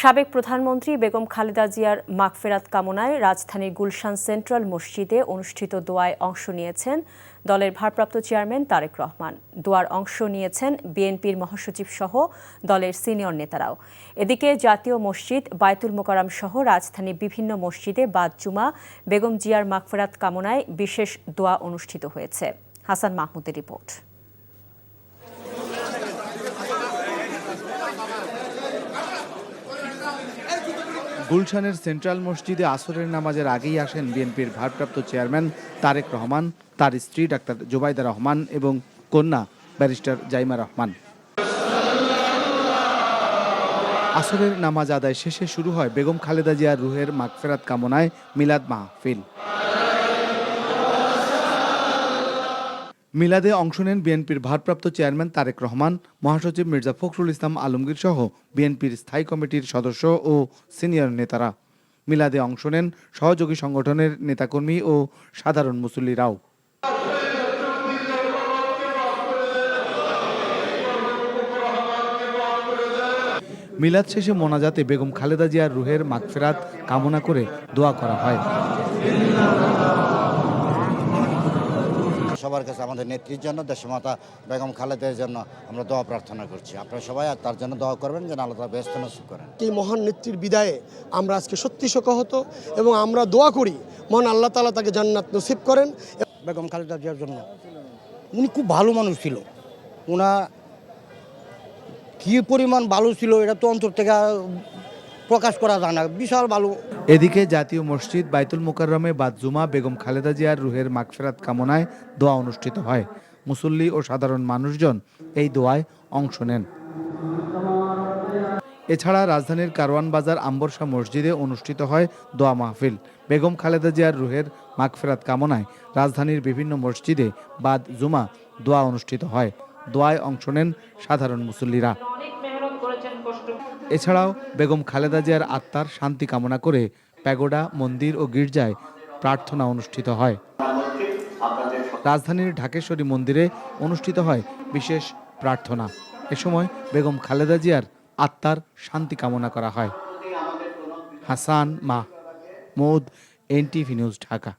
সাবেক প্রধানমন্ত্রী বেগম খালেদা জিয়ার মাগফেরাত কামনায় রাজধানীর গুলশান সেন্ট্রাল মসজিদে অনুষ্ঠিত দোয়ায় অংশ নিয়েছেন দলের ভারপ্রাপ্ত চেয়ারম্যান তারেক রহমান। দোয়ার অংশ নিয়েছেন বিএনপির মহাসচিব সহ দলের সিনিয়র নেতারাও। এদিকে জাতীয় মসজিদ, বায়তুল মোকাররম সহ রাজধানীর বিভিন্ন মসজিদে বাদ জুমা বেগম জিয়ার মাগফেরাত কামনায় বিশেষ দোয়া অনুষ্ঠিত হয়েছে। হাসান মাহমুদের রিপোর্ট। গুলশানের সেন্ট্রাল মসজিদে আসরের নামাজের আগেই আসেন বিএনপির ভারপ্রাপ্ত চেয়ারম্যান তারেক রহমান, তার স্ত্রী ডাক্তার জুবাইদা রহমান এবং কন্যা ব্যারিস্টার জাইমা রহমান। আসরের নামাজ আদায় শেষে শুরু হয় বেগম খালেদা জিয়ার রুহের মাগফেরাত কামনায় মিলাদ মাহফিল। মিলাদে অংশ নেন বিএনপির ভারপ্রাপ্ত চেয়ারম্যান তারেক রহমান, মহাসচিব মির্জা ফখরুল ইসলাম আলমগীর সহ বিএনপির স্থায়ী কমিটির সদস্য ও সিনিয়র নেতারা। মিলাদে অংশ নেন সহযোগী সংগঠনের নেতাকর্মী ও সাধারণ মুসল্লিরাও। মিলাদ শেষে মোনাজাতে বেগম খালেদা জিয়ার রুহের মাগফিরাত কামনা করে দোয়া করা হয়। সবার কাছে আমাদের নেত্রীর জন্য, দেশমাতা বেগম খালেদার জন্য আমরা দোয়া প্রার্থনা করছি। আপনারা সবাই তার জন্য দোয়া করবেন যেন আল্লাহ তাআলা বেহেশত নসিব করেন। এই মহান নেত্রীর বিদায়ে আমরা আজকে সত্যি শোকাহত এবং আমরা দোয়া করি মহান আল্লাহ তাআলা তাকে জান্নাত নসিব করেন। বেগম খালেদা জিয়ার জন্য উনি খুব ভালো মানুষ ছিল। ওনা কি পরিমাণ ভালো ছিল এটা তো অন্তর থেকে প্রকাশ করা যায় না, বিশাল ভালো। এদিকে জাতীয় মসজিদ বায়তুল মোকাররমে বাদ জুমা বেগম খালেদা জিয়ার রুহের মাগফিরাত কামনায় দোয়া অনুষ্ঠিত হয়। মুসল্লি ও সাধারণ মানুষজন এই দোয়ায় অংশ নেন। এছাড়া রাজধানীর কারওয়ান বাজার আম্বরশাহ মসজিদে অনুষ্ঠিত হয় দোয়া মাহফিল। বেগম খালেদা জিয়ার রুহের মাগফিরাত কামনায় রাজধানীর বিভিন্ন মসজিদে বাদ জুমা দোয়া অনুষ্ঠিত হয়। দোয়ায় অংশ নেন সাধারণ মুসল্লিরা। এছাড়াও বেগম খালেদা জিয়ার আত্মার শান্তি কামনা করে প্যাগোডা, মন্দির ও গির্জায় প্রার্থনা অনুষ্ঠিত হয়। রাজধানীর ঢাকেশ্বরী মন্দিরে অনুষ্ঠিত হয় বিশেষ প্রার্থনা। এ সময় বেগম খালেদা জিয়ার আত্মার শান্তি কামনা করা হয়। Hasan Mahmud, NTV news, Dhaka.